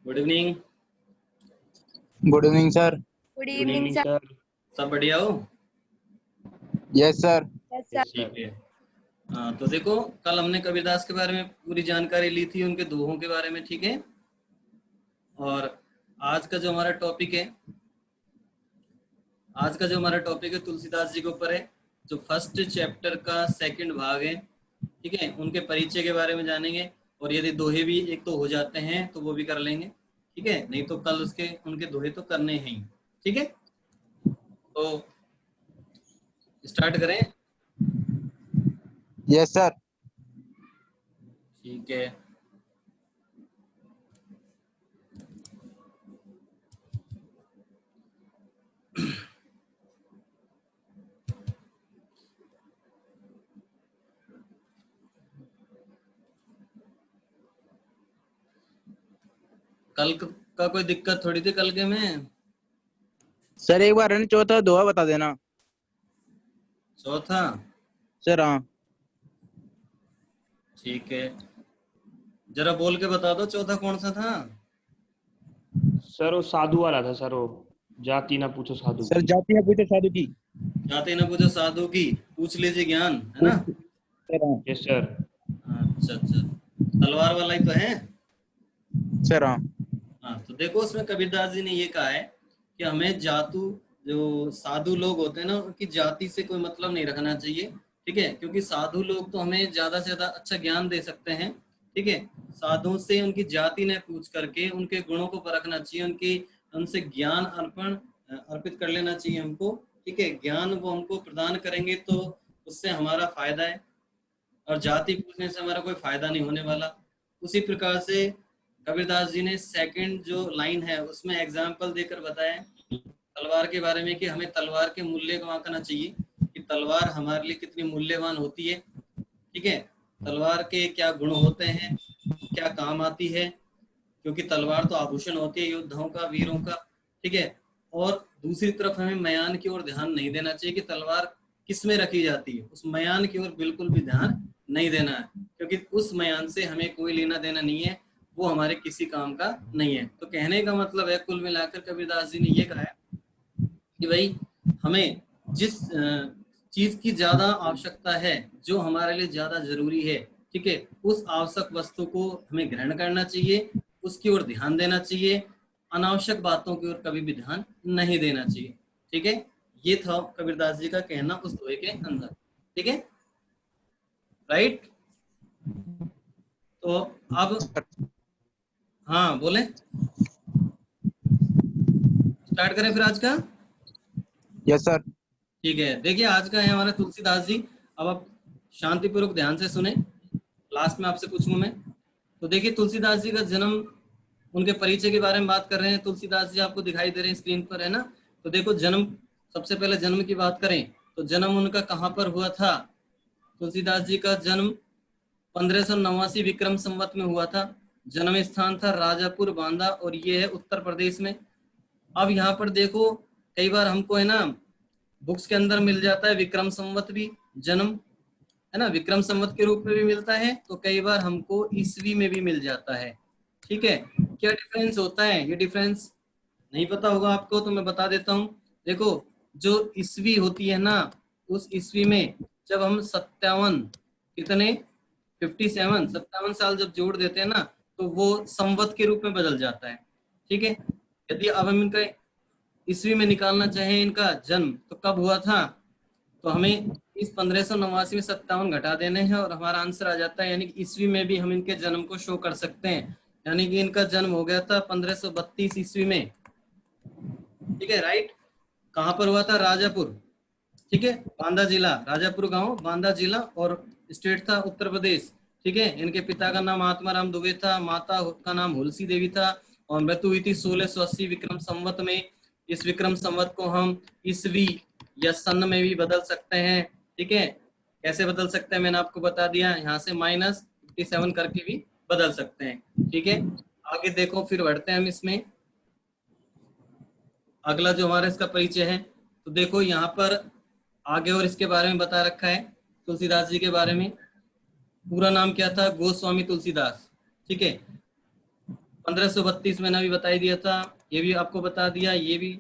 Good evening. Good evening sir. Good good evening evening sir. Sir. सब बढ़िया हो? Yes sir. Yes sir. ठीक है। तो देखो, कल हमने कबीरदास के बारे में पूरी जानकारी ली थी, उनके दोहों के बारे में, ठीक है। और आज का जो हमारा टॉपिक है तुलसीदास जी के ऊपर है। जो फर्स्ट चैप्टर का सेकंड भाग है, ठीक है, उनके परिचय के बारे में जानेंगे। और यदि दोहे भी एक तो हो जाते हैं तो वो भी कर लेंगे, ठीक है। नहीं तो कल उनके दोहे तो करने हैं ही, ठीक है। तो स्टार्ट करें। Yes sir. ठीक है। कल का कोई दिक्कत थोड़ी थी कल के में। सर एक बार चौथा दोहा बता देना। चौथा? सर हाँ। ठीक है, जरा बोल के बता दो चौथा कौन सा था। सर वो साधु वाला था सर, वो जाति ना पूछो साधु सर की। जाति है पूछो साधु की। जाते न पूछो साधु की, पूछ लीजिए ज्ञान, है ना। सर हाँ। Yes sir. अच्छा अच्छा, तलवार वाला ही तो है। सर हाँ। हाँ, तो देखो उसमें कबीरदास जी ने ये कहा है कि हमें जो साधु लोग होते हैं ना, उनकी जाति से कोई मतलब नहीं रखना चाहिए, ठीक है। क्योंकि साधु लोग तो हमें ज्यादा से ज्यादा अच्छा ज्ञान दे सकते हैं, ठीक है। साधुओं से उनकी जाति ने पूछ करके उनके गुणों को परखना चाहिए, उनसे ज्ञान अर्पित कर लेना चाहिए हमको, ठीक है। ज्ञान वो हमको प्रदान करेंगे तो उससे हमारा फायदा है, और जाति पूछने से हमारा कोई फायदा नहीं होने वाला। उसी प्रकार से कबीरदास जी ने सेकंड जो लाइन है उसमें एग्जाम्पल देकर बताया तलवार के बारे में कि हमें तलवार के मूल्य को आंकना चाहिए कि तलवार हमारे लिए कितनी मूल्यवान होती है, ठीक है। तलवार के क्या गुण होते हैं, क्या काम आती है, क्योंकि तलवार तो आभूषण होती है योद्धाओं का, वीरों का, ठीक है। और दूसरी तरफ हमें मयान की ओर ध्यान नहीं देना चाहिए कि तलवार किस में रखी जाती है, उस मयान की ओर बिल्कुल भी ध्यान नहीं देना है, क्योंकि उस मयान से हमें कोई लेना देना नहीं है, वो हमारे किसी काम का नहीं है। तो कहने का मतलब है, कुल मिलाकर कबीरदास जी ने ये कहा है कि भाई हमें जिस चीज की ज्यादा आवश्यकता है, जो हमारे लिए ज्यादा जरूरी है, ठीक है, उस आवश्यक वस्तु को हमें ग्रहण करना चाहिए, उसकी ओर ध्यान देना चाहिए, अनावश्यक बातों की ओर कभी भी ध्यान नहीं देना चाहिए, ठीक है। ये था कबीरदास जी का कहना उस दोहे के अंदर, ठीक है, राइट। तो अब हाँ बोले, स्टार्ट करें फिर आज का। Yes sir. ठीक है, देखिए आज का है हमारा तुलसीदास जी। अब आप शांतिपूर्वक ध्यान से सुने, लास्ट में आपसे पूछूंगा मैं। तो देखिए तुलसीदास जी का जन्म, उनके परिचय के बारे में बात कर रहे हैं। तुलसीदास जी आपको दिखाई दे रहे हैं स्क्रीन पर, है ना। तो देखो जन्म, सबसे पहले जन्म की बात करें तो जन्म उनका कहाँ पर हुआ था। तुलसीदास जी का जन्म 1589 विक्रम संवत में हुआ था। जन्म स्थान था राजापुर बांदा, और ये है उत्तर प्रदेश में। अब यहाँ पर देखो, कई बार हमको है ना बुक्स के अंदर मिल जाता है विक्रम संवत भी जन्म, है ना, विक्रम संवत के रूप में भी मिलता है, तो कई बार हमको ईस्वी में भी मिल जाता है, ठीक है। क्या डिफरेंस होता है, ये डिफरेंस नहीं पता होगा आपको तो मैं बता देता हूँ। देखो जो ईस्वी होती है ना, उस ईस्वी में जब हम 57 कितने 57 साल जब जोड़ देते हैं ना, तो वो संवत के रूप में बदल जाता है, ठीक है। यदि अब हम इनका ईस्वी में निकालना चाहें इनका जन्म तो कब हुआ था, तो हमें इस 1589 में 57 घटा देने हैं और हमारा आंसर आ जाता है। यानी कि ईस्वी में भी हम इनके जन्म को शो कर सकते हैं। यानी कि इनका जन्म हो गया था 1532 ईस्वी में, ठीक है, राइट। कहाँ पर हुआ था, राजापुर, ठीक है, बांदा जिला, राजापुर गांव, बांदा जिला, और स्टेट था उत्तर प्रदेश, ठीक है। इनके पिता का नाम आत्मा राम दुबे था, माता का नाम हुलसी देवी था, और मृत्यु हुई थी 1680 विक्रम संवत में। इस विक्रम संवत को हम ईस्वी या सन में भी बदल सकते हैं, ठीक है। कैसे बदल सकते हैं मैंने आपको बता दिया, यहाँ से -57 करके भी बदल सकते हैं, ठीक है। आगे देखो, फिर बढ़ते हैं हम इसमें। अगला जो हमारा इसका परिचय है, तो देखो यहाँ पर आगे और इसके बारे में बता रखा है तुलसीदास जी के बारे में। पूरा नाम क्या था, गोस्वामी तुलसीदास, ठीक है। 1532 मैंने अभी बता ही दिया था, ये भी आपको बता दिया, ये भी।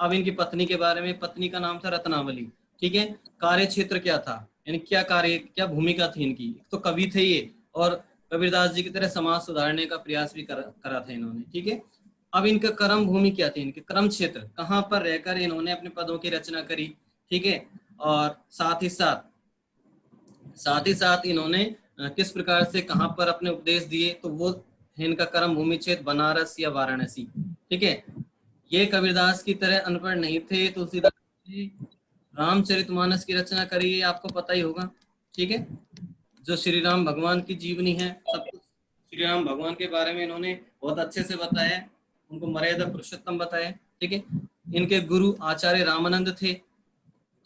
अब इनकी पत्नी के बारे में, पत्नी का नाम था रत्नावली। ठीक है, कार्य क्षेत्र क्या था, यानी क्या कार्य, क्या भूमिका थी इनकी। तो कवि थे ये, और कबीरदास जी की तरह समाज सुधारने का प्रयास भी करा था इन्होंने। ठीक है, अब इनका कर्म भूमि क्या थी, इनके कर्म क्षेत्र कहाँ पर रहकर इन्होंने अपने पदों की रचना करी। ठीक है, और साथ ही साथ इन्होंने किस प्रकार से कहां पर अपने उपदेश दिए, तो वो है इनका कर्म भूमि क्षेत्र बनारस या वाराणसी। ठीक है, ये कबीरदास की तरह अनपढ़ नहीं थे। तुलसीदास जी रामचरितमानस की रचना करी, ये आपको पता ही होगा। ठीक है, जो श्री राम भगवान की जीवनी है, सब कुछ श्री राम भगवान के बारे में इन्होंने बहुत अच्छे से बताया, उनको मर्यादा पुरुषोत्तम बताया। ठीक है, इनके गुरु आचार्य रामानंद थे।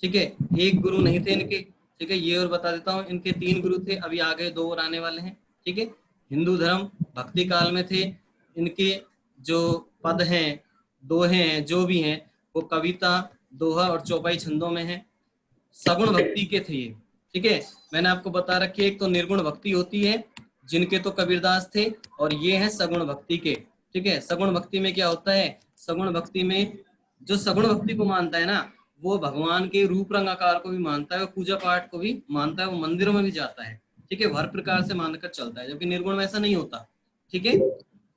ठीक है, एक गुरु नहीं थे इनके। ठीक है, ये और बता देता हूँ, इनके 3 गुरु थे, अभी आगे 2 और आने वाले हैं। ठीक है, हिंदू धर्म भक्ति काल में थे। इनके जो पद हैं, दोहे हैं, जो भी हैं, वो कविता, दोहा और चौपाई छंदों में है। सगुण भक्ति के थे ये। ठीक है, मैंने आपको बता रखी है, एक तो निर्गुण भक्ति होती है, जिनके तो कबीरदास थे, और ये है सगुण भक्ति के। ठीक है, सगुण भक्ति में क्या होता है, सगुण भक्ति में जो सगुण भक्ति को मानता है ना, वो भगवान के रूप रंग आकार को भी मानता है, पूजा पाठ को भी मानता है, वो मंदिरों में भी जाता है। ठीक है, हर प्रकार से मानकर चलता है, जबकि निर्गुण में ऐसा नहीं होता। ठीक है,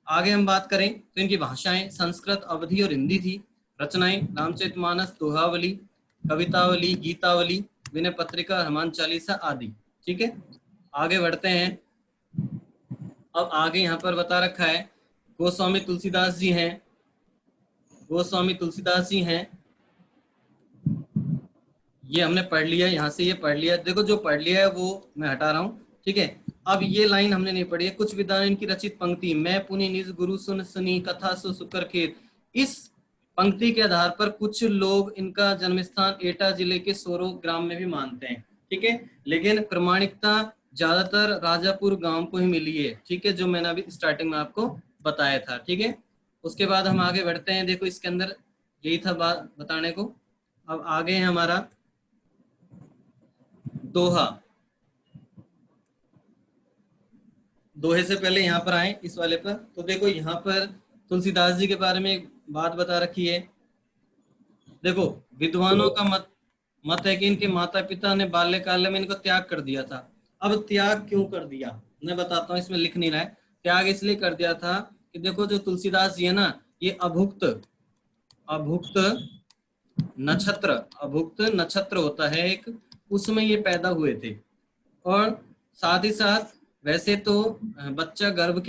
आगे हम बात करें तो इनकी भाषाएं संस्कृत, अवधी और हिंदी थी। रचनाएं रामचरितमानस, दोहावली, कवितावली, गीतावली, विनय पत्रिका, हनुमान चालीसा आदि। ठीक है, आगे बढ़ते हैं। अब आगे यहाँ पर बता रखा है, गोस्वामी तुलसीदास जी हैं, गोस्वामी तुलसीदास जी हैं। ये हमने पढ़ लिया, यहाँ से ये पढ़ लिया। देखो, जो पढ़ लिया है वो मैं हटा रहा हूँ। ठीक है, अब ये लाइन हमने नहीं पढ़ी है, कुछ विद्वान इनकी रचित पंक्ति, मैं पुनि निज गुरु सुन सुनी कथा सो सुकर खेत। इस पंक्ति के आधार पर कुछ लोग इनका जन्म स्थान एटा जिले के सोरो ग्राम में भी मानते हैं। ठीक है, लेकिन प्रमाणिकता ज्यादातर राजापुर गांव को ही मिली है। ठीक है, जो मैंने अभी स्टार्टिंग में आपको बताया था। ठीक है, उसके बाद हम आगे बढ़ते हैं। देखो, इसके अंदर यही था बात बताने को। अब आगे है हमारा दोहा। दोहे से पहले यहाँ पर आए इस वाले पर, तो देखो यहाँ पर तुलसीदास जी के बारे में एक बात बता रखी है। देखो, विद्वानों का मत है कि इनके माता पिता ने बाल्यकाल में इनको त्याग कर दिया था। अब त्याग क्यों कर दिया, मैं बताता हूँ, इसमें लिख नहीं रहा है। त्याग इसलिए कर दिया था कि देखो, जो तुलसीदास जी है ना, ये अभुक्त नक्षत्र होता है एक, उसमें ये पैदा हुए थे। और साथ ही साथ वैसे तो बच्चा तो गर्भ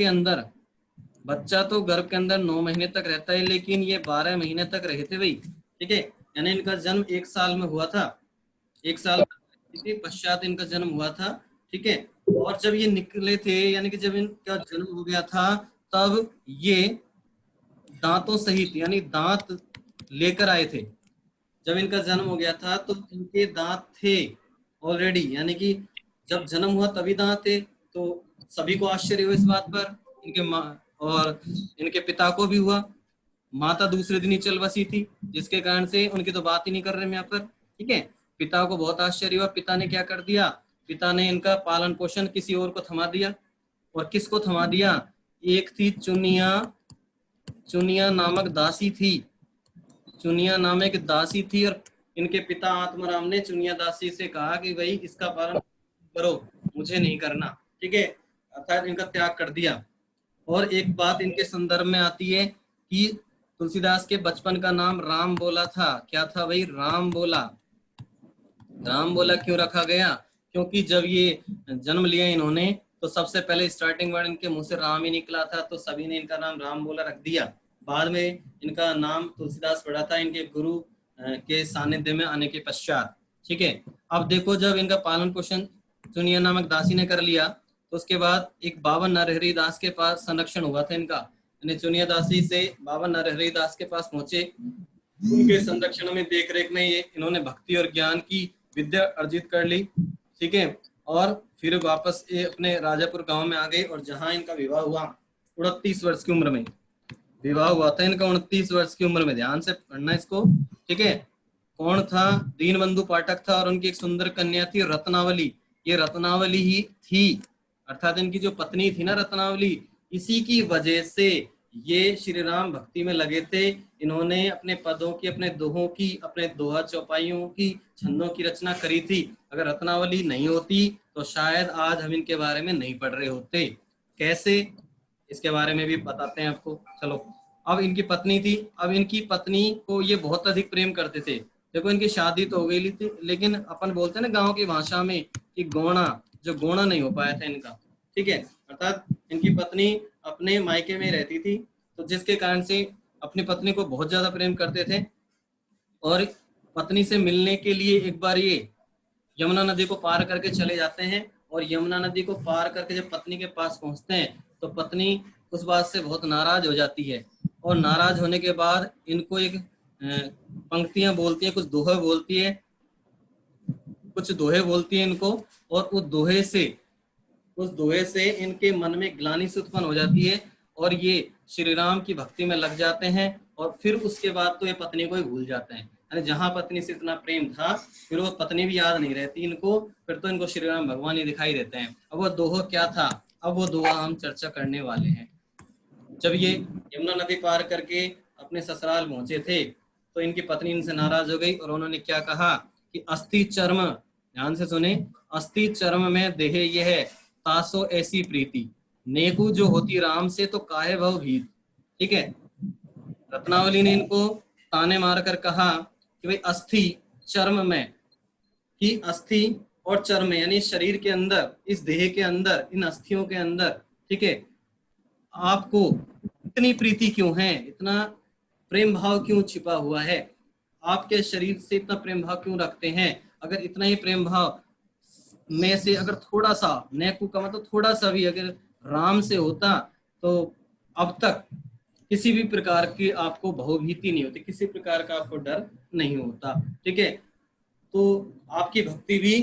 के अंदर 9 महीने तक रहता है, लेकिन ये 12 महीने तक रहे थे भाई। ठीक है, यानी इनका जन्म 1 साल में हुआ था, 1 साल के पश्चात इनका जन्म हुआ था। ठीक है, और जब ये निकले थे, यानी कि जब इनका जन्म हो गया था, तब ये दांतों सहित, यानी दांत लेकर आए थे। जब इनका जन्म हो गया था तो इनके दांत थे ऑलरेडी, यानी कि जब जन्म हुआ तभी दांत थे। तो सभी को आश्चर्य हुआ इस बात पर, इनके माँ और इनके पिता को भी हुआ। माता दूसरे दिन ही चल बसी थी, जिसके कारण से उनकी तो बात ही नहीं कर रहे हम यहाँ पर। ठीक है, पिता को बहुत आश्चर्य हुआ। पिता ने क्या कर दिया, पिता ने इनका पालन पोषण किसी और को थमा दिया। और किसको थमा दिया, एक थी चुनिया नामक दासी थी, चुनिया नामक दासी थी। और इनके पिता आत्माराम ने चुनिया दासी से कहा कि भाई इसका पालन करो, मुझे नहीं करना। ठीक है, अर्थात इनका त्याग कर दिया। और एक बात इनके संदर्भ में आती है कि तुलसीदास के बचपन का नाम राम बोला था। क्या था भाई, राम बोला। राम बोला क्यों रखा गया, क्योंकि जब ये जन्म लिया इन्होंने, तो सबसे पहले स्टार्टिंग वर्ड इनके मुंह से राम ही निकला था, तो सभी ने इनका नाम राम बोला रख दिया। बाद में इनका नाम तुलसीदास पड़ा था इनके गुरु के सानिध्य में आने के पश्चात। ठीक है, अब देखो, जब इनका पालन पोषण चुनिया नामक दासी ने कर लिया, तो उसके बाद एक बाबा नरहरि दास के पास संरक्षण हुआ था इनका। यानी चुनिया दासी से बाबा नरहरि दास के पास पहुंचे, उनके संरक्षण में, देख रेख में ये इन्होंने भक्ति और ज्ञान की विद्या अर्जित कर ली। ठीक है, और फिर वापस ये अपने राजापुर गांव में आ गए, और जहां इनका विवाह हुआ 29 वर्ष की उम्र में विवाह हुआ था इनका, 29 वर्ष की उम्र में। ध्यान से पढ़ना इसको। ठीक है, कौन था, दीनबंधु पाठक था, और उनकी एक सुंदर कन्या थी रत्नावली। ये रत्नावली ही थी, अर्थात इनकी जो पत्नी थी ना रत्नावली, इसी की वजह से ये श्री राम भक्ति में लगे थे। इन्होंने अपने पदों की, अपने दोहों की, अपने दोहा चौपाइयों की, छंदों की रचना करी थी। अगर रत्नावली नहीं होती तो शायद आज हम इनके बारे में नहीं पढ़ रहे होते। कैसे, इसके बारे में भी बताते हैं आपको। चलो, अब इनकी पत्नी थी। अब इनकी पत्नी को ये बहुत अधिक प्रेम करते थे। देखो, इनकी शादी तो हो गई थी, लेकिन अपन बोलते हैं ना गांव की भाषा में कि गोणा, जो गोणा नहीं हो पाया था इनका, ठीक है। अर्थात इनकी पत्नी अपने मायके में रहती थी, तो जिसके कारण से अपनी पत्नी को बहुत ज्यादा प्रेम करते थे। और पत्नी से मिलने के लिए एक बार ये यमुना नदी को पार करके चले जाते हैं। और यमुना नदी को पार करके जब पत्नी के पास पहुंचते हैं तो पत्नी उस बात से बहुत नाराज हो जाती है। और नाराज होने के बाद इनको एक पंक्तियां बोलती है, कुछ दोहे बोलती है, कुछ दोहे बोलती है इनको। और उस दोहे से इनके मन में ग्लानि से उत्पन्न हो जाती है और ये श्री राम की भक्ति में लग जाते हैं। और फिर उसके बाद तो ये पत्नी को ही भूल जाते हैं। यानी जहां पत्नी से इतना प्रेम था, फिर वो पत्नी भी याद नहीं रहती इनको, फिर तो इनको श्री राम भगवान ही दिखाई देते हैं। अब वो दोहा क्या था, अब वो दोहा हम चर्चा करने वाले हैं। जब ये यमुना नदी पार करके अपने ससुराल पहुंचे थे तो इनकी पत्नी इनसे नाराज हो गई और उन्होंने क्या कहा कि अस्थि चर्म, ध्यान से सुने, अस्थि चर्म में देह यह तासो ऐसी प्रीति, नेकू जो होती राम से तो काहे भव भीत। ठीक है, रत्नावली ने इनको ताने मारकर कहा कि भाई अस्थि चर्म में, कि अस्थि और चर्म यानी शरीर के अंदर, इस देह के अंदर, इन अस्थियों के अंदर, ठीक है, आपको इतनी प्रीति क्यों है, इतना प्रेम भाव क्यों छिपा हुआ है, आपके शरीर से इतना प्रेम भाव क्यों रखते हैं। अगर इतना ही प्रेम भाव में से अगर थोड़ा सा, नेकू का मतलब थोड़ा सा भी अगर राम से होता तो अब तक किसी भी प्रकार की आपको भवभीति नहीं होती, किसी प्रकार का आपको डर नहीं होता। ठीक है, तो आपकी भक्ति भी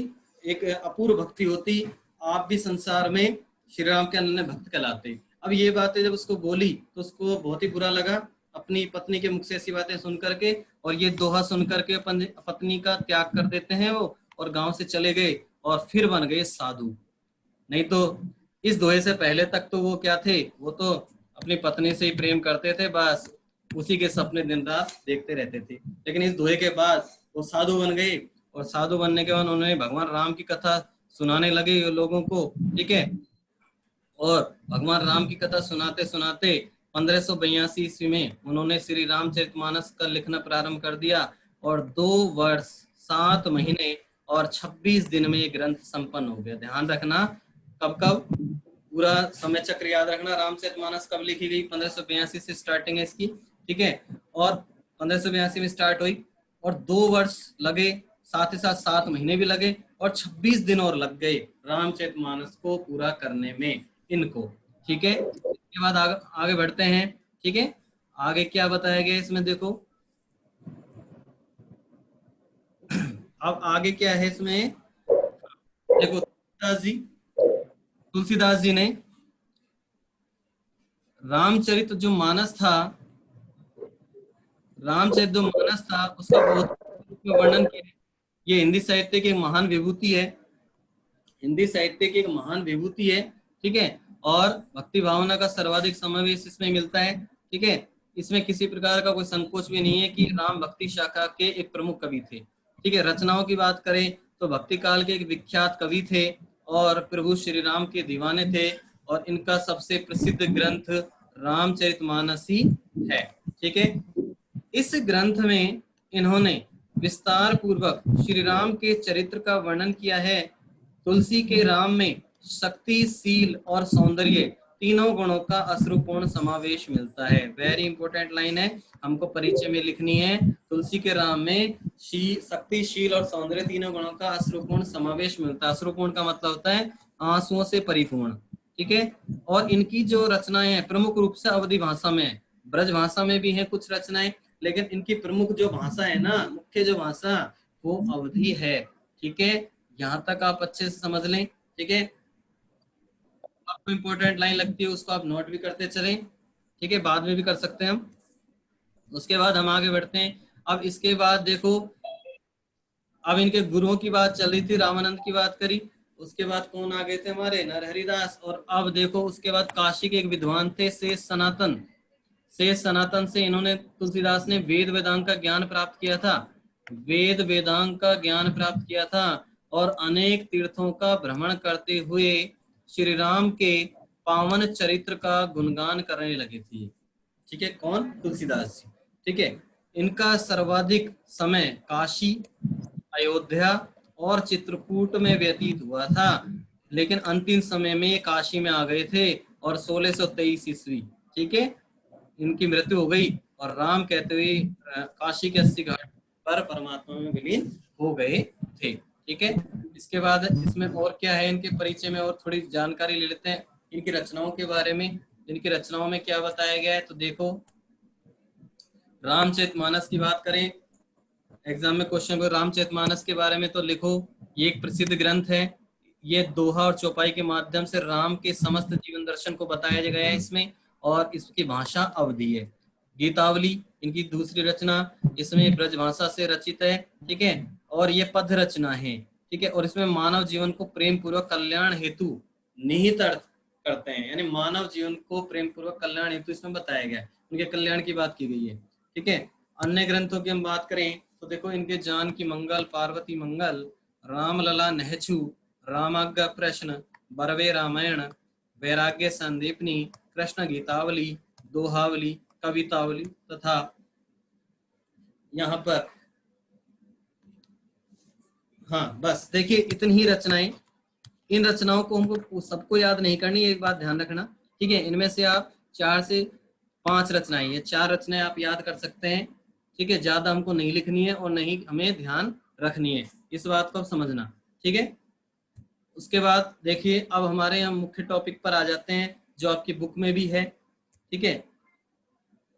एक अपूर्व भक्ति होती, आप भी संसार में श्री राम के अनन्य भक्त कहलाते। अब ये बातें जब उसको बोली तो उसको बहुत ही बुरा लगा अपनी पत्नी के मुख से ऐसी बातें सुन करके, और ये दोहा सुन करके पत्नी का त्याग कर देते हैं वो, और गांव से चले गए और फिर बन गए साधु। नहीं तो इस दोहे से पहले तक तो वो क्या थे, वो तो अपनी पत्नी से ही प्रेम करते थे, बस उसी के सपने दिन रात देखते रहते थे। लेकिन इस दोहे के बाद वो साधु बन गए, और साधु बनने के बाद उन्होंने भगवान राम की कथा सुनाने लगे लोगों को। ठीक है, और भगवान राम की कथा सुनाते सुनाते 1582 ईस्वी में उन्होंने श्री रामचरितमानस का लिखना प्रारंभ कर दिया, और 2 वर्ष 7 महीने और 26 दिन में ये ग्रंथ संपन्न हो गया। ध्यान रखना, कब कब पूरा समय चक्र याद रखना। रामचरितमानस कब लिखी गई, 1582 से स्टार्टिंग है इसकी। ठीक है, और 1582 में स्टार्ट हुई और 2 वर्ष लगे, साथ ही साथ 7 महीने भी लगे, और 26 दिन और लग गए रामचरितमानस को पूरा करने में इनको। ठीक है, इसके बाद आगे बढ़ते हैं। ठीक है, आगे क्या बताया गया इसमें देखो। अब आगे क्या है इसमें देखो, तुलसीदास जी ने रामचरित जो मानस था, रामचरित जो मानस था उसका बहुत वर्णन किया। ये हिंदी साहित्य की एक महान विभूति है, हिंदी साहित्य की एक महान विभूति है। ठीक है, और भक्ति भावना का सर्वाधिक समावेश इसमें मिलता है। ठीक है, इसमें किसी प्रकार का कोई संकोच भी नहीं है कि राम भक्ति शाखा के एक प्रमुख कवि थे। ठीक है, रचनाओं की बात करें तो भक्ति काल के एक विख्यात कवि थे और प्रभु श्री राम के दीवाने थे, और इनका सबसे प्रसिद्ध ग्रंथ रामचरितमानस ही है। ठीक है, इस ग्रंथ में इन्होंने विस्तार पूर्वक श्री राम के चरित्र का वर्णन किया है। तुलसी के राम में शक्ति, शील और सौंदर्य तीनों गुणों का अश्रुपूर्ण समावेश मिलता है। वेरी इंपॉर्टेंट लाइन है, हमको परिचय में लिखनी है। तुलसी के राम में शक्ति, शील और सौंदर्य तीनों गुणों का अश्रुपूर्ण समावेश मिलता है। अश्रुपूर्ण का मतलब होता है आंसुओं से परिपूर्ण। ठीक है, और इनकी जो रचनाएं हैं प्रमुख रूप से अवधी भाषा में है, ब्रज भाषा में भी है कुछ रचनाएं, लेकिन इनकी प्रमुख जो भाषा है ना, मुख्य जो भाषा, वो अवधी है। ठीक है, यहाँ तक आप अच्छे से समझ लें। ठीक है, आपको इंपॉर्टेंट लाइन लगती है उसको आप नोट भी करते चलें। ठीक है, बाद में भी कर सकते हैं हम। उसके बाद हम आगे बढ़ते हैं। अब इसके बाद देखो, अब इनके गुरुओं की बात चल रही थी, रामानंद की बात करी, उसके बाद कौन आ गए थे हमारे नरहरिदास। और अब देखो उसके बाद काशी के एक विद्वान थे शेष सनातन। शेष सनातन से इन्होंने तुलसीदास ने वेद वेदांग का ज्ञान प्राप्त किया था। वेद वेदांग का ज्ञान प्राप्त किया था और अनेक तीर्थों का भ्रमण करते हुए श्री राम के पावन चरित्र का गुणगान करने लगे थे। ठीक है, कौन? तुलसीदास जी। ठीक है, इनका सर्वाधिक समय काशी, अयोध्या और चित्रकूट में व्यतीत हुआ था, लेकिन अंतिम समय में काशी में आ गए थे और 1623 ईस्वी, ठीक है, इनकी मृत्यु हो गई और राम कहते हुए काशी के 80 घाट पर परमात्मा में विलीन हो गए थे। ठीक है, इसके बाद इसमें और क्या है, इनके परिचय में और थोड़ी जानकारी ले लेते हैं इनकी रचनाओं के बारे में। इनकी रचनाओं में क्या बताया गया है, तो देखो रामचरितमानस की बात करें, एग्जाम में क्वेश्चन को रामचरितमानस के बारे में तो लिखो, ये एक प्रसिद्ध ग्रंथ है। ये दोहा और चौपाई के माध्यम से राम के समस्त जीवन दर्शन को बताया गया है इसमें, और इसकी भाषा अवधी है। गीतावली इनकी दूसरी रचना, इसमें ब्रजभाषा से रचित है। ठीक है, और ये पद रचना है। ठीक है, और इसमें मानव जीवन को प्रेम पूर्वक कल्याण हेतु निहित अर्थ करते हैं, यानी मानव जीवन को प्रेम पूर्वक कल्याण हेतु इसमें बताया गया है, उनके कल्याण की बात की गई है। ठीक है, अन्य ग्रंथों की हम बात करें तो देखो इनके जानकी मंगल, पार्वती मंगल, रामलला नहचु, रामाज्ञा प्रश्न, बरवे रामायण, वैराग्य संदीपनी, कृष्ण गीतावली, दोहावली, कवितावली तथा यहाँ पर, हाँ बस देखिए इतनी ही रचनाएं। इन रचनाओं को हमको सबको याद नहीं करनी, एक बात ध्यान रखना। ठीक है, इनमें से आप 4 से 5 रचनाएं, ये 4 रचनाएं आप याद कर सकते हैं। ठीक है, ज्यादा हमको नहीं लिखनी है और नहीं हमें ध्यान रखनी है, इस बात को समझना। ठीक है, उसके बाद देखिए अब हमारे यहाँ मुख्य टॉपिक पर आ जाते हैं जो आपकी बुक में भी है। ठीक है,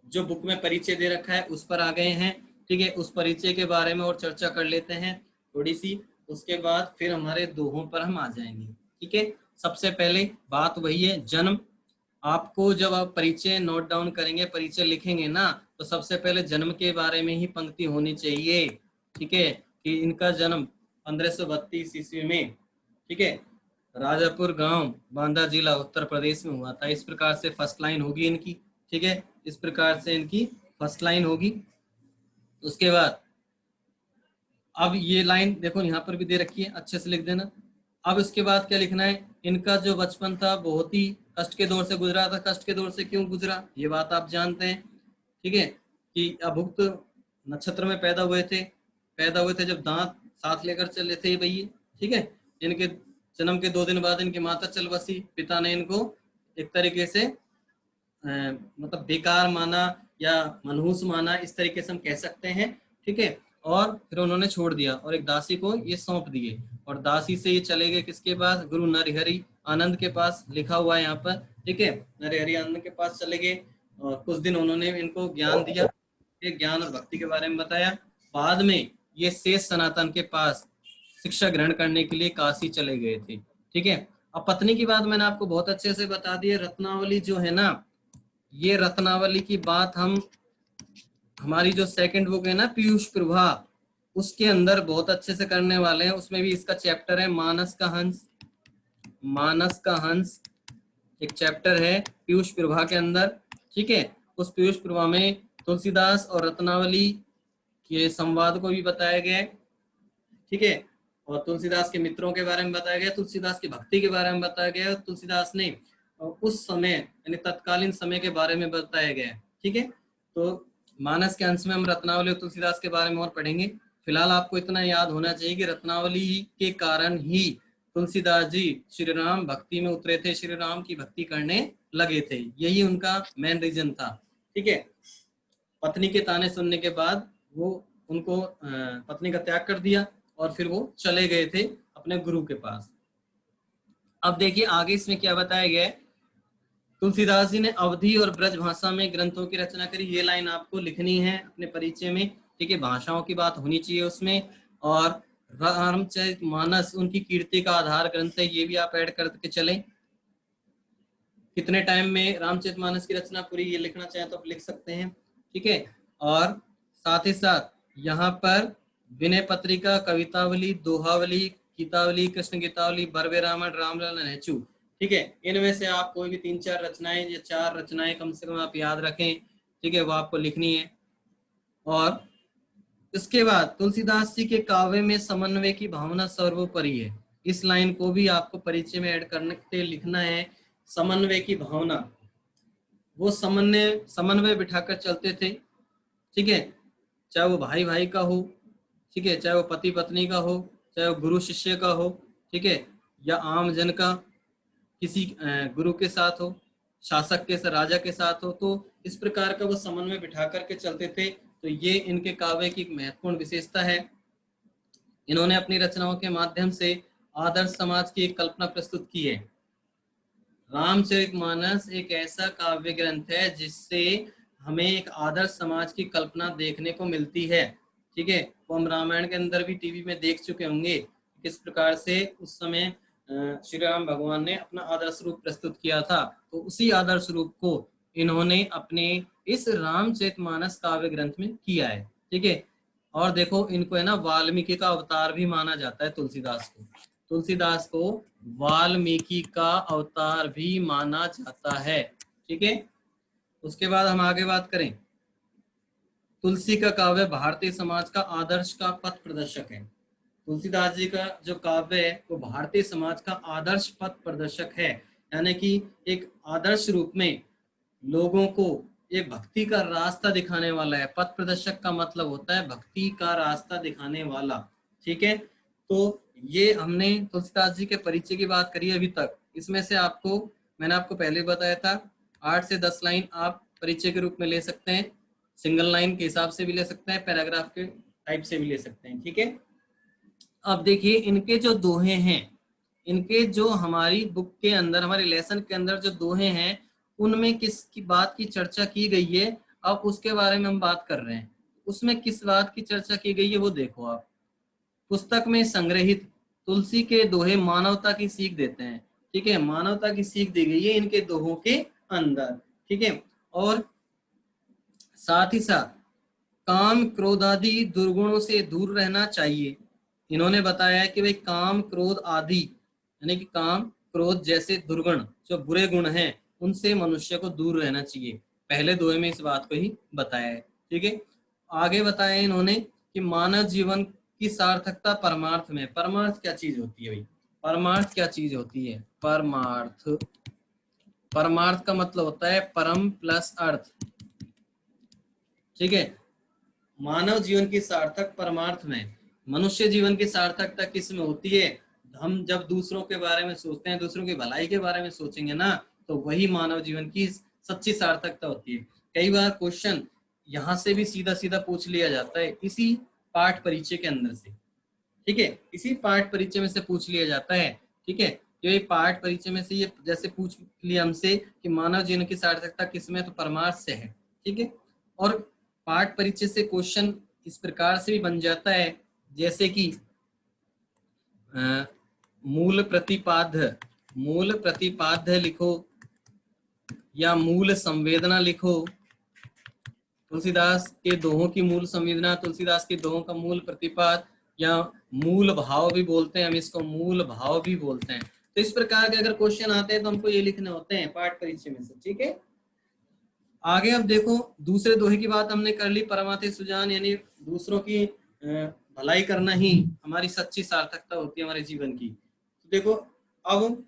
जो बुक में परिचय दे रखा है उस पर आ गए हैं। ठीक है, उस परिचय के बारे में और चर्चा कर लेते हैं थोड़ी सी, उसके बाद फिर हमारे दोहों पर हम आ जाएंगे। ठीक है, सबसे पहले बात वही है जन्म। आपको जब आप परिचय नोट डाउन करेंगे, परिचय लिखेंगे ना, तो सबसे पहले जन्म के बारे में ही पंक्ति होनी चाहिए। ठीक है, कि इनका जन्म 1532 ईस्वी में, ठीक है, राजापुर गांव, बांदा जिला, उत्तर प्रदेश में हुआ था। इस प्रकार से फर्स्ट लाइन होगी इनकी। ठीक है, इस प्रकार से इनकी फर्स्ट लाइन होगी। उसके बाद अब ये लाइन देखो यहाँ पर भी दे रखी है, अच्छे से लिख देना। अब इसके बाद क्या लिखना है, इनका जो बचपन था बहुत ही कष्ट के दौर से गुजरा था। कष्ट के दौर से क्यों गुजरा, ये बात आप जानते हैं। ठीक है, कि अभुक्त नक्षत्र में पैदा हुए थे जब दांत साथ लेकर चले थे भैया। ठीक है, इनके जन्म के 2 दिन बाद इनकी माता चल बसी। पिता ने इनको एक तरीके से मतलब बेकार माना या मनहूस माना, इस तरीके से हम कह सकते हैं। ठीक है, और फिर उन्होंने छोड़ दिया और एक दासी को ये सौंप दिए, और दासी से ये चले गए किसके पास, गुरु नरहरि आनंद के पास, लिखा हुआ है यहाँ पर। ठीक है, नरहरि आनंद के पास चले गए और कुछ दिन उन्होंने इनको ज्ञान दिया, ज्ञान और भक्ति के बारे में बताया। बाद में ये शेष सनातन के पास शिक्षा ग्रहण करने के लिए काशी चले गए थे। ठीक है, अब पत्नी की बात मैंने आपको बहुत अच्छे से बता दी है। रत्नावली जो है ना, ये रत्नावली की बात हम हमारी जो सेकंड बुक है ना पीयूष प्रभा, उसके अंदर बहुत अच्छे से करने वाले हैं। उसमें भी इसका चैप्टर है मानस का हंस। मानस का हंस एक चैप्टर है पीयूष प्रभा के अंदर। ठीक है, उस पीयूष प्रभा में तुलसीदास और रत्नावली के संवाद को भी बताया गया है। ठीक है, और तुलसीदास के मित्रों के बारे में बताया गया, तुलसीदास की भक्ति के बारे में बताया गया, तुलसीदास ने उस समय यानी तत्कालीन समय के बारे में बताया गया है। ठीक है, तो मानस के अंश में हम रत्नावली और तुलसीदास के बारे में और पढ़ेंगे। फिलहाल आपको इतना याद होना चाहिए कि रत्नावली के कारण ही तुलसीदास जी श्री राम भक्ति में उतरे थे, श्री राम की भक्ति करने लगे थे, यही उनका मेन रीजन था। ठीक है, पत्नी के ताने सुनने के बाद वो उनको पत्नी का त्याग कर दिया और फिर वो चले गए थे अपने गुरु के पास। अब देखिए आगे इसमें क्या बताया गया है। तुलसीदास जी ने अवधी और ब्रज भाषा में ग्रंथों की रचना करी, ये लाइन आपको लिखनी है अपने परिचय में। ठीक है, भाषाओं की बात होनी चाहिए उसमें। और रामचरितमानस उनकी कीर्ति का आधार ग्रंथ है, ये भी आप ऐड करके चलें। कितने टाइम में रामचरितमानस की रचना पूरी, ये लिखना चाहें तो आप लिख सकते हैं। ठीक है, और साथ ही साथ यहाँ पर विनय पत्रिका, कवितावली, दोहावली गीतावली, कृष्ण गीतावली, बरवे रामायण, रामलला, नेचू। ठीक है, इनमें से आप कोई भी 3-4 रचनाएं या 4 रचनाएं कम से कम आप याद रखें। ठीक है, वो आपको लिखनी है। और इसके बाद तुलसीदास जी के काव्य में समन्वय की भावना सर्वोपरि है। इस लाइन को भी आपको परिचय में ऐड करने के लिए लिखना है, समन्वय की भावना। वो समन्वय बिठाकर चलते थे। ठीक है, चाहे वो भाई भाई का हो, ठीक है, चाहे वो पति पत्नी का हो, चाहे वो गुरु शिष्य का हो, ठीक है, या आम जन का किसी गुरु के साथ हो, शासक के साथ, राजा के साथ हो, तो इस प्रकार का वो समन्वय बिठा करके चलते थे। तो ये इनके काव्य की एक महत्वपूर्ण विशेषता है। इन्होंने अपनी रचनाओं के माध्यम से आदर्श समाज की एक कल्पना प्रस्तुत की है। रामचरितमानस एक ऐसा काव्य ग्रंथ है जिससे हमें एक आदर्श समाज की कल्पना देखने को मिलती है। ठीक है, वो हम रामायण के अंदर भी टीवी में देख चुके होंगे किस प्रकार से उस समय श्री राम भगवान ने अपना आदर्श रूप प्रस्तुत किया था। तो उसी आदर्श रूप को इन्होंने अपने इस रामचरितमानस काव्य ग्रंथ में किया है। ठीक है, और देखो इनको है ना वाल्मीकि का अवतार भी माना जाता है। तुलसीदास को वाल्मीकि का अवतार भी माना जाता है। ठीक है, उसके बाद हम आगे बात करें। तुलसी का काव्य भारतीय समाज का आदर्श का पथ प्रदर्शक है। तुलसीदास जी का जो काव्य है वो भारतीय समाज का आदर्श पथ प्रदर्शक है, यानी कि एक आदर्श रूप में लोगों को एक भक्ति का रास्ता दिखाने वाला है। पथ प्रदर्शक का मतलब होता है भक्ति का रास्ता दिखाने वाला। ठीक है, तो ये हमने तुलसीदास जी के परिचय की बात करी अभी तक। इसमें से आपको मैंने आपको पहले बताया था 8 से 10 लाइन आप परिचय के रूप में ले सकते हैं। सिंगल लाइन के हिसाब से भी ले सकते हैं, पैराग्राफ के टाइप से भी ले सकते हैं। ठीक है, अब देखिए इनके जो दोहे हैं, इनके जो हमारी बुक के अंदर, हमारे लेसन के अंदर जो दोहे हैं, उनमें किस की बात की चर्चा की गई है, अब उसके बारे में हम बात कर रहे हैं। उसमें किस बात की चर्चा की गई है वो देखो आप। पुस्तक में संग्रहित तुलसी के दोहे मानवता की सीख देते हैं। ठीक है, मानवता की सीख दी गई है इनके दोहों के अंदर। ठीक है, और साथ ही साथ काम क्रोध आदि दुर्गुणों से दूर रहना चाहिए। इन्होंने बताया है कि भाई काम क्रोध आदि यानी कि काम क्रोध जैसे दुर्गुण जो बुरे गुण हैं उनसे मनुष्य को दूर रहना चाहिए। पहले दोहे में इस बात को ही बताया है। ठीक है, आगे बताया इन्होंने कि मानव जीवन की सार्थकता परमार्थ में। परमार्थ क्या चीज होती है भाई? परमार्थ क्या चीज होती है? परमार्थ का मतलब होता है परम प्लस अर्थ। ठीक है, मानव जीवन की सार्थक परमार्थ में। मनुष्य जीवन की सार्थकता किस में होती है? हम जब दूसरों के बारे में सोचते हैं, दूसरों की भलाई के बारे में सोचेंगे ना, तो वही मानव जीवन की सच्ची सार्थकता होती है। कई बार क्वेश्चन यहाँ से भी सीधा सीधा पूछ लिया जाता है इसी पाठ परिचय के अंदर से। ठीक है, इसी पाठ परिचय में से पूछ लिया जाता है। ठीक है, ये पाठ परिचय में से ये जैसे पूछ लिया हमसे कि मानव जीवन की सार्थकता किसमें, तो परमार्थ से है। ठीक है, और पाठ परिचय से क्वेश्चन इस प्रकार से भी बन जाता है जैसे कि मूल प्रतिपाद्य लिखो या मूल संवेदना लिखो। तुलसीदास के दोहों की मूल संवेदना, तुलसीदास के दोहों का मूल प्रतिपाद या मूल भाव भी बोलते हैं, हम इसको मूल भाव भी बोलते हैं। तो इस प्रकार के अगर क्वेश्चन आते हैं तो हमको ये लिखने होते हैं पाठ परिचय में से। ठीक है, आगे अब देखो दूसरे दोहे की बात हमने कर ली, परमार्थ सुजान, यानी दूसरों की भलाई करना ही हमारी सच्ची सार्थकता होती है हमारे जीवन की। तो देखो अब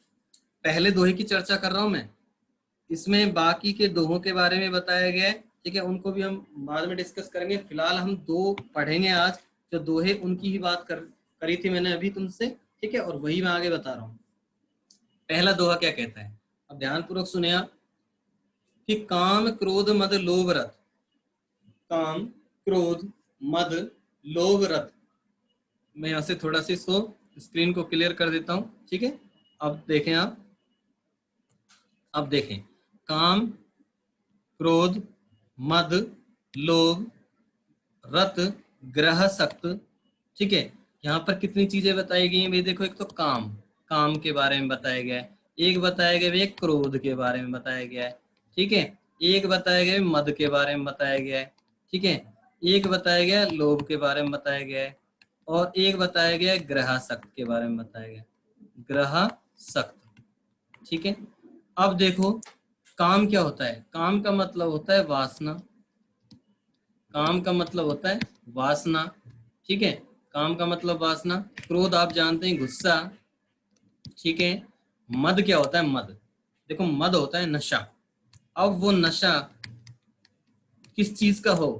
पहले दोहे की चर्चा कर रहा हूं मैं, इसमें बाकी के दोहों के बारे में बताया गया है। ठीक है, उनको भी हम बाद में डिस्कस करेंगे। फिलहाल हम 2 पढ़ेंगे आज, जो दोहे उनकी ही बात करी थी मैंने अभी तुमसे। ठीक है, और वही मैं आगे बता रहा हूँ। पहला दोहा क्या कहता है, अब ध्यान पूर्वक सुने आप कि काम क्रोध मद लोभ रत। काम क्रोध मद लोभ रत। मैं यहाँ से थोड़ा सा इसको स्क्रीन को क्लियर कर देता हूँ। ठीक है, अब देखें आप, अब देखें काम क्रोध मद लोभ रत ग्रह सक्त। ठीक है, यहाँ पर कितनी चीजें बताई गई हैं भाई? देखो, एक तो काम के बारे में बताया गया है, एक बताया गया है क्रोध के बारे में बताया गया है। ठीक है, एक बताया गया मद के बारे में बताया गया है। ठीक है, एक बताया गया लोभ के बारे में बताया गया है, और एक बताया गया है ग्रहासक्त के बारे में बताया गया, ग्रहासक्त। ठीक है, अब देखो काम क्या होता है। काम का मतलब होता है वासना, काम का मतलब होता है वासना। ठीक है, काम का मतलब वासना। क्रोध आप जानते हैं गुस्सा। ठीक है, मद क्या होता है, मद देखो मद होता है नशा। अब वो नशा किस चीज का हो,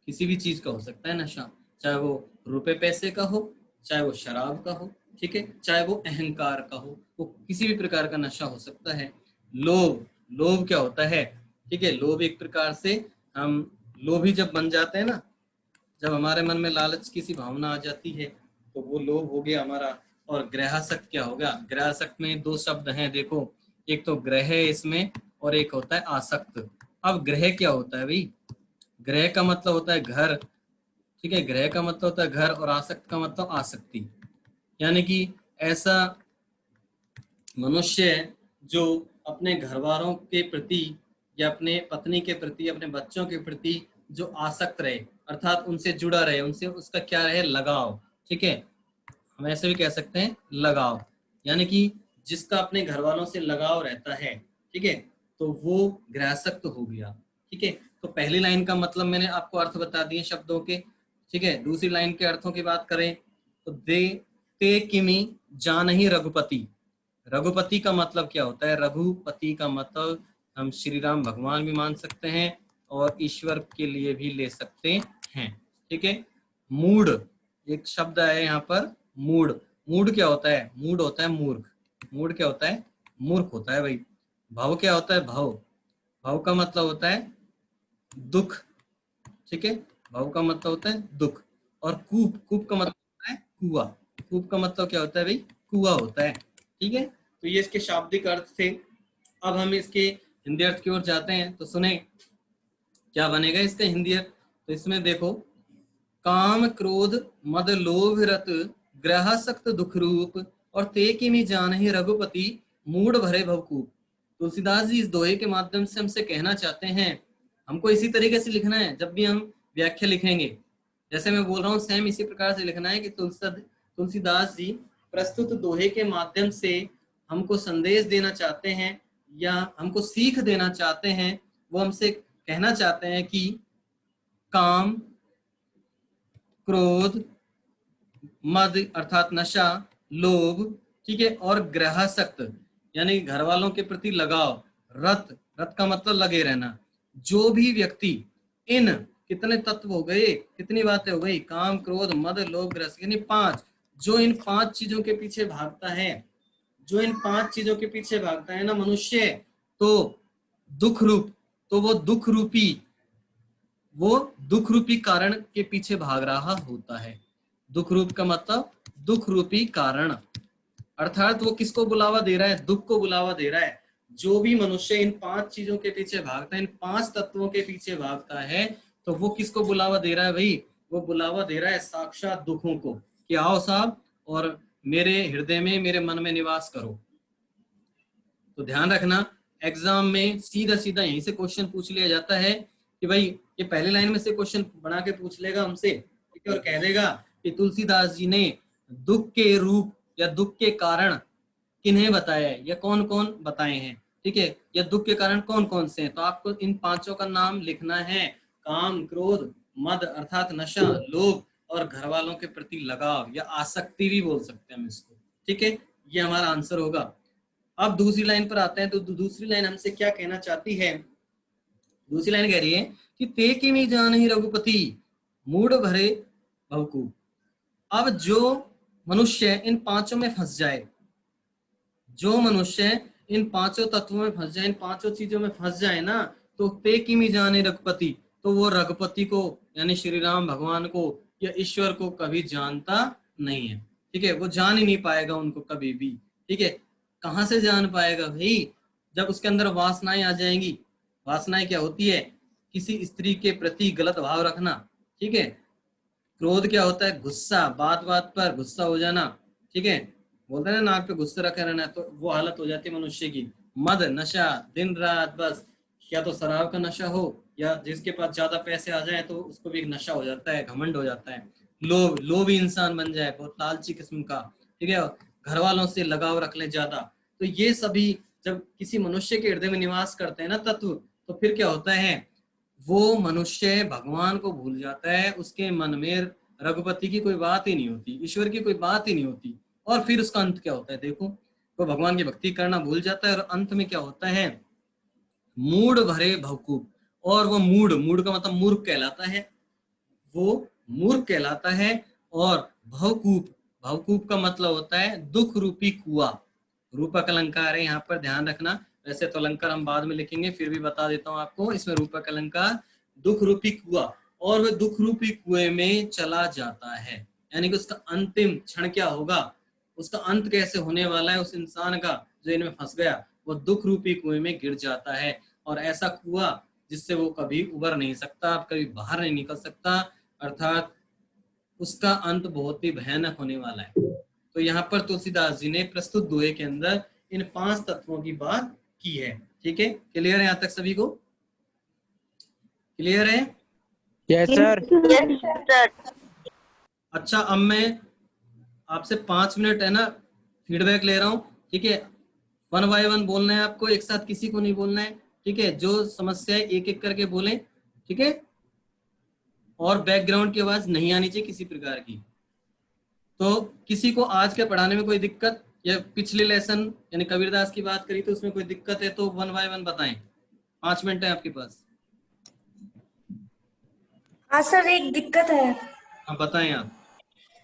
किसी भी चीज का हो सकता है नशा, चाहे वो रुपए पैसे का हो, चाहे वो शराब का हो, ठीक है, चाहे वो अहंकार का हो, वो किसी भी प्रकार का नशा हो सकता है। लोभ, लोभ क्या होता है, ठीक है, लोभ एक प्रकार से हम लोभी जब बन जाते हैं ना, जब हमारे मन में लालच की सी भावना आ जाती है तो वो लोभ हो गया हमारा। और ग्रहासक्त क्या होगा, ग्रहासक्त में दो शब्द हैं देखो, एक तो ग्रह है इसमें और एक होता है आसक्त। अब ग्रह क्या होता है भाई, ग्रह का मतलब होता है घर। ठीक है, ग्रह का मतलब होता है घर और आसक्त का मतलब आसक्ति, यानी कि ऐसा मनुष्य जो अपने घर वालों के प्रति या अपने पत्नी के प्रति, अपने बच्चों के प्रति जो आसक्त रहे, अर्थात उनसे जुड़ा रहे, उनसे उसका क्या रहे, लगाव। ठीक है, हम ऐसे भी कह सकते हैं लगाव, यानी कि जिसका अपने घर वालों से लगाव रहता है, ठीक है, तो वो ग्रहासक्त हो गया। ठीक है, तो पहली लाइन का मतलब मैंने आपको अर्थ बता दिए शब्दों के। ठीक है, दूसरी लाइन के अर्थों की बात करें तो दे ते किमी जान ही रघुपति। रघुपति का मतलब क्या होता है, रघुपति का मतलब हम श्री राम भगवान भी मान सकते हैं और ईश्वर के लिए भी ले सकते हैं। ठीक है, मूढ़ एक शब्द है यहाँ पर, मूढ़। मूढ़ क्या होता है, मूढ़ होता है मूर्ख। मूढ़ क्या होता है, मूर्ख होता है भाई। भव क्या होता है, भव, भव का मतलब होता है दुख। ठीक है, भव का मतलब होता है दुख। और कूप, कूप का मतलब होता है कुआ। कूप का मतलब क्या होता है भाई, कुआ होता है। ठीक है, तो ये इसके शाब्दिक अर्थ थे। अब हम इसके हिंदी अर्थ की ओर जाते हैं, तो सुने क्या बनेगा इसका हिंदी अर्थ। तो इसमें देखो, काम क्रोध मद लोभ रत ग्रहासक्त दुख रूप और ते किमि जानहि रघुपति मूढ़ भरे भवकूप। तुलसीदास जी इस दोहे के माध्यम से हमसे कहना चाहते हैं, हमको इसी तरीके से लिखना है जब भी हम व्याख्या लिखेंगे, जैसे मैं बोल रहा हूँ सेम इसी प्रकार से लिखना है कि तुलसीदास जी प्रस्तुत दोहे के माध्यम से हमको संदेश देना चाहते हैं या हमको सीख देना चाहते हैं। वो हमसे कहना चाहते हैं कि काम क्रोध मद अर्थात नशा, लोभ, ठीक है, और ग्रहासक्त यानी घर वालों के प्रति लगाव, रत, रत का मतलब लगे रहना। जो भी व्यक्ति इन कितने तत्व हो गए, कितनी बातें हो गई, काम क्रोध मद लोभ ग्रह, यानी पांच, जो इन पांच चीजों के पीछे भागता है, जो इन पांच चीजों के पीछे भागता है ना मनुष्य, तो दुख रूप, तो वो दुख रूपी कारण के पीछे भाग रहा होता है। दुख रूप का मतलब दुख रूपी कारण, अर्थात वो किसको बुलावा दे रहा है, दुख को बुलावा दे रहा है। जो भी मनुष्य इन पांच चीजों के पीछे भागता है, इन पांच तत्वों के पीछे भागता है, तो वो किसको बुलावा दे रहा है भाई, वो बुलावा दे रहा है साक्षात दुखों को, कि आओ साहब और मेरे हृदय में, मेरे मन में निवास करो। तो ध्यान रखना, एग्जाम में सीधा सीधा यहीं से क्वेश्चन पूछ लिया जाता है कि भाई ये पहली लाइन में से क्वेश्चन बना के पूछ लेगा हमसे, ठीक है, और कह देगा कि तुलसीदास जी ने दुख के रूप या दुख के कारण किन्हें बताया है या कौन कौन बताए हैं। ठीक है, या दुख के कारण कौन कौन से हैं, तो आपको इन पांचों का नाम लिखना है, काम क्रोध मद अर्थात नशा, लोभ और घर वालों के प्रति लगाव या आसक्ति भी बोल सकते हैं हम इसको। ठीक है, ये हमारा आंसर होगा। अब दूसरी लाइन पर आते हैं, तो दूसरी लाइन हमसे क्या कहना चाहती है। दूसरी लाइन कह रही है कि ते किमि जानहि रघुपति मूढ़ भरे भवकूप। अब जो मनुष्य इन पांचों में फंस जाए, जो मनुष्य इन पांचों तत्वों में फंस जाए, इन पांचों चीजों में फंस जाए ना, तो ते किमि जाने रघुपति, तो वो रघुपति को यानी श्री राम भगवान को या ईश्वर को कभी जानता नहीं है। ठीक है, वो जान ही नहीं पाएगा उनको कभी भी। ठीक है, कहाँ से जान पाएगा भाई, जब उसके अंदर वासनाएं आ जाएंगी। वासनाएं क्या होती है, किसी स्त्री के प्रति गलत भाव रखना। ठीक है, क्रोध क्या होता है, गुस्सा, बात बात पर गुस्सा हो जाना। ठीक है, बोलते हैं ना नाक पे गुस्सा रखे रहना, तो वो हालत हो जाती है मनुष्य की। मद नशा, दिन रात बस या तो शराब का नशा हो, या जिसके पास ज्यादा पैसे आ जाए तो उसको भी एक नशा हो जाता है, घमंड हो जाता है। लोभी इंसान बन जाए, बहुत लालची किस्म का, ठीक है, घर वालों से लगाव रख ले ज्यादा। तो ये सभी जब किसी मनुष्य के हृदय में निवास करते हैं ना तत्व, तो फिर क्या होता है, वो मनुष्य भगवान को भूल जाता है, उसके मन में रघुपति की कोई बात ही नहीं होती, ईश्वर की कोई बात ही नहीं होती। और फिर उसका अंत क्या होता है देखो, वो भगवान की भक्ति करना भूल जाता है और अंत में क्या होता है, मूड भरे भवकूप। और वो मूड, मूड का मतलब मूर्ख कहलाता है, वो मूर्ख कहलाता है। और भवकूप, भवकूप का मतलब होता है दुख रूपी कुआं। रूपक अलंकार है यहाँ पर, ध्यान रखना। वैसे तो अलंकार हम बाद में लिखेंगे, फिर भी बता देता हूँ आपको, इसमें रूपक अलंकार दुख रूपी कुआं। और वह दुख रूपी कुएं में चला जाता है, यानी कि उसका अंतिम क्षण क्या होगा, उसका अंत कैसे होने वाला है उस इंसान का जो इनमें फंस गया, वो दुख रूपी कुएं में गिर जाता है। और ऐसा कुआं जिससे वो कभी उबर नहीं सकता, कभी बाहर नहीं निकल सकता, अर्थात उसका अंत बहुत ही भयानक होने वाला है। तो यहाँ पर तुलसीदास जी ने प्रस्तुत दोहे के अंदर इन 5 तत्वों की बात की है। ठीक है, क्लियर है यहाँ तक सभी को? क्लियर है? Yes sir. Yes sir. अच्छा, अब मैं आपसे 5 मिनट है ना फीडबैक ले रहा हूँ, ठीक है? 1 बाय 1 बोलना है आपको, एक साथ किसी को नहीं बोलना है, ठीक है? जो समस्या एक एक करके बोले, ठीक है? और बैकग्राउंड की आवाज नहीं आनी चाहिए किसी प्रकार की। तो किसी को आज के पढ़ाने में कोई दिक्कत, या पिछले लेसन यानी कबीरदास की बात करी तो उसमें कोई दिक्कत है तो 1 बाय 1 बताएं। 5 मिनट है आपके पास। हाँ सर, एक दिक्कत है। हाँ बताएं आप।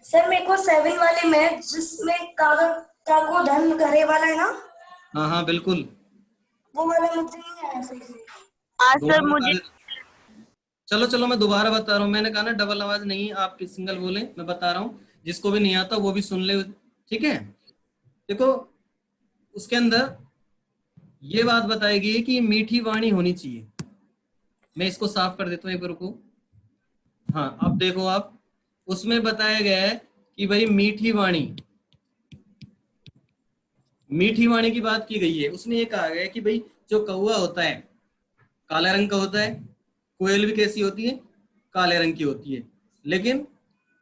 सर मेरे को 7 वाले में जिसमें काको धन करे वाला है ना, हाँ हाँ बिल्कुल, वो वाला मुझे नहीं आया सही से। हाँ सर दोबारा मुझे बता दे- चलो मैं दोबारा बता रहा हूँ, मैंने कहा ना डबल आवाज नहीं, आप सिंगल बोले, मैं बता रहा हूँ, जिसको भी नहीं आता वो भी सुन ले, ठीक है? देखो, उसके अंदर ये बात बताई गई है कि मीठी वाणी होनी चाहिए। मैं इसको साफ कर देता हूँ एक बार को। हाँ अब देखो आप, उसमें बताया गया है कि भाई मीठी वाणी, मीठी वाणी की बात की गई है। उसमें ये कहा गया है कि भाई जो कौवा होता है काले रंग का होता है, कोयल भी कैसी होती है, काले रंग की होती है। लेकिन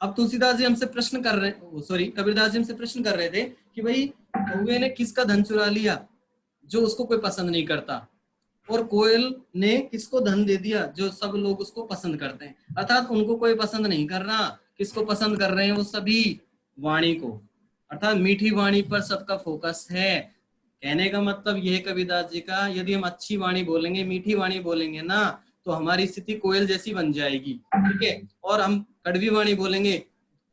अब तुलसीदास जी हमसे प्रश्न कर रहे, सॉरी कबीरदास जी हमसे प्रश्न कर रहे थे कि भाई कौवे ने किसका धन चुरा लिया जो उसको कोई पसंद नहीं करता, और कोयल ने किसको धन दे दिया जो सब लोग उसको पसंद करते हैं। अर्थात उनको कोई पसंद नहीं कर रहा, किसको पसंद कर रहे हैं वो सभी, वाणी को। अर्थात मीठी वाणी पर सबका फोकस है। कहने का मतलब यह है कबीरदास जी का, यदि हम अच्छी वाणी बोलेंगे, मीठी वाणी बोलेंगे ना, तो हमारी स्थिति कोयल जैसी बन जाएगी, ठीक है? और हम कड़वी वाणी बोलेंगे,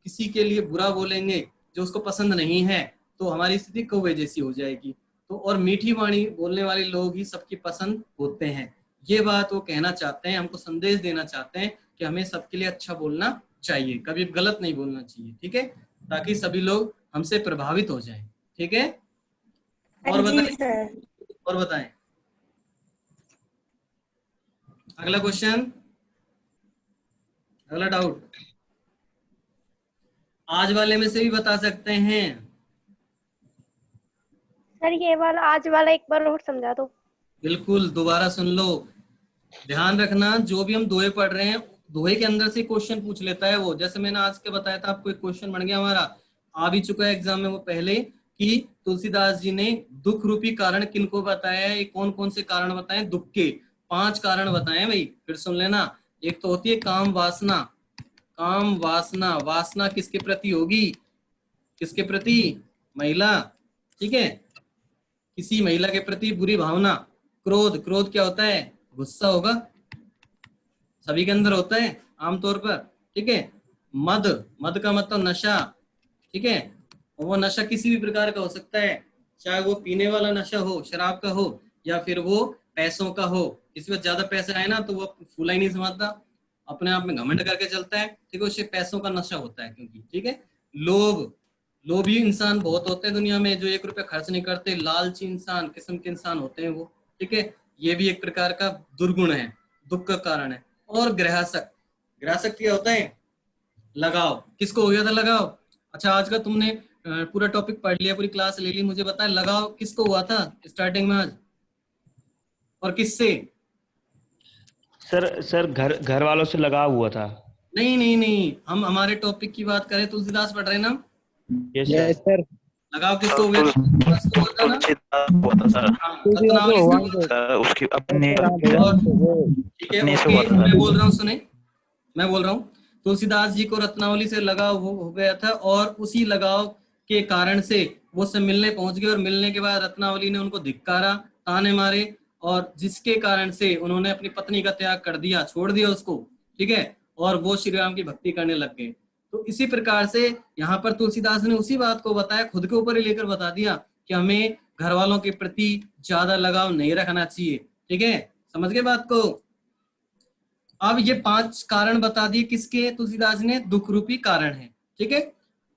किसी के लिए बुरा बोलेंगे जो उसको पसंद नहीं है, तो हमारी स्थिति कौवे जैसी हो जाएगी। तो और मीठी वाणी बोलने वाले लोग ही सबकी पसंद होते हैं। ये बात वो कहना चाहते हैं, हमको संदेश देना चाहते हैं कि हमें सबके लिए अच्छा बोलना चाहिए, कभी गलत नहीं बोलना चाहिए, ठीक है? ताकि सभी लोग हमसे प्रभावित हो जाएं, ठीक है? और जी बताएं, सर। और बताएं। अगला क्वेश्चन, अगला डाउट आज वाले में से भी बता सकते हैं। सर ये वाला आज वाला एक बार और समझा दो। बिल्कुल, दोबारा सुन लो, ध्यान रखना। जो भी हम दोहे पढ़ रहे हैं, दोहे के अंदर से क्वेश्चन पूछ लेता है वो। जैसे मैंने आज के बताया था आपको, एक क्वेश्चन बन गया हमारा, आ भी चुका है एग्जाम में वो पहले, कि तुलसीदास जी ने दुख रूपी कारण किनको बताया है, कौन कौन से कारण बताए दुख के, 5 कारण बताए भाई, फिर सुन लेना। एक तो होती है काम वासना, काम वासना, वासना किसके प्रति होगी, किसके प्रति, महिला, ठीक है? किसी महिला के प्रति बुरी भावना। क्रोध, क्रोध क्या होता है, गुस्सा होगा, सभी के अंदर होता है आमतौर पर, ठीक है? मद, मद का मतलब नशा, ठीक है? और वो नशा किसी भी प्रकार का हो सकता है, चाहे वो पीने वाला नशा हो, शराब का हो, या फिर वो पैसों का हो। किसी वक्त ज्यादा पैसे आए ना तो वो फूला ही नहीं समझता, अपने आप में घमंड करके चलता है, ठीक है? उससे पैसों का नशा होता है क्योंकि, ठीक है? लोभ, लोभी इंसान बहुत होते हैं दुनिया में जो 1 रुपया खर्च नहीं करते, लालची इंसान, किस्म के इंसान होते हैं वो, ठीक है? ये भी एक प्रकार का दुर्गुण है, दुख का कारण है। और ग्रहासक्त, ग्रहासक्त क्या होता है, लगाव, किसको हो गया था लगाव? अच्छा आज का तुमने पूरा टॉपिक पढ़ लिया, पूरी क्लास ले ली, मुझे बताए लगाव किसको हुआ था स्टार्टिंग में आज, और किससे? सर घर घर वालों से लगाव हुआ था। नहीं नहीं नहीं, हम हमारे टॉपिक की बात करें, तुलसीदास पढ़ रहे हैं ना। Yes yes sir. सर। लगाओ किसको हुआ था? तुलसीदास को हुआ था ना। तुलसीदास हुआ था सर। हाँ, तुलसीदास को रत्नावली से हुआ हुआ था। सर उसकी अपनी सर, हाँ, अपनी भगवान को वो ठीक है, अपने से ओके, हुआ था मैं सर। बोल रहा हूँ, सुने, मैं बोल रहा हूँ। तुलसीदास जी को रत्नावली से लगाव हो गया था, और उसी लगाव के कारण से वो सब मिलने पहुंच गए, और मिलने के बाद रत्नावली ने उनको धिक्कारा, ताने मारे, और जिसके कारण से उन्होंने अपनी पत्नी का त्याग कर दिया, छोड़ दिया उसको, ठीक है, और वो श्री राम की भक्ति करने लग गए। तो इसी प्रकार से यहाँ पर तुलसीदास ने उसी बात को बताया, खुद के ऊपर ही लेकर बता दिया कि हमें घर वालों के प्रति ज्यादा लगाव नहीं रखना चाहिए। ठीक है, समझ गए बात को। अब ये 5 कारण बता दिए किसके, तुलसीदास ने, दुख रूपी कारण है। ठीक है,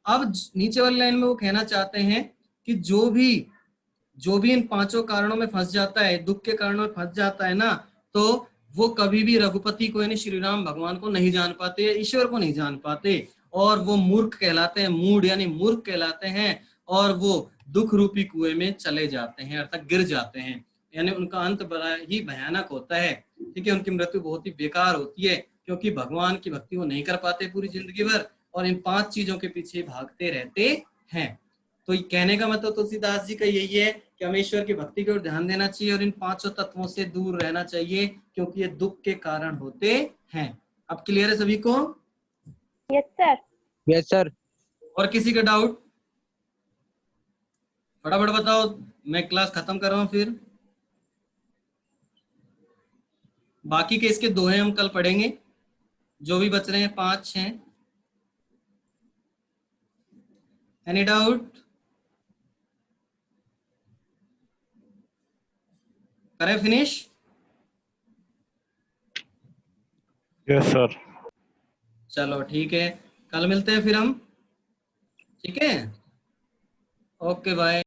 अब नीचे वाली लाइन में वो कहना चाहते हैं कि जो भी इन 5 कारणों में फंस जाता है, दुख के कारणों में फंस जाता है ना, तो वो कभी भी रघुपति को यानी श्री राम भगवान को नहीं जान पाते, ईश्वर को नहीं जान पाते, और वो मूर्ख कहलाते हैं, मूढ़ यानी मूर्ख कहलाते हैं, और वो दुख रूपी कुएं में चले जाते हैं, अर्थात गिर जाते हैं, यानी उनका अंत बड़ा ही भयानक होता है। ठीक है, उनकी मृत्यु बहुत ही बेकार होती है, क्योंकि भगवान की भक्ति वो नहीं कर पाते पूरी जिंदगी भर, और इन 5 चीजों के पीछे भागते रहते हैं। तो कहने का मतलब तुलसीदास जी का यही है कि हमें ईश्वर की भक्ति की ओर ध्यान देना चाहिए, और इन 5 तत्वों से दूर रहना चाहिए, क्योंकि ये दुख के कारण होते हैं। अब क्लियर है सभी को? Yes sir. Yes sir. और किसी का डाउट? फटाफट बताओ, मैं क्लास खत्म कर रहा हूं फिर। बाकी के इसके 2 हैं, हम कल पढ़ेंगे, जो भी बच रहे हैं 5 हैं। Any doubt? करें फिनिश? Yes sir. चलो ठीक है, कल मिलते हैं फिर हम। ठीक है, ओके बाय।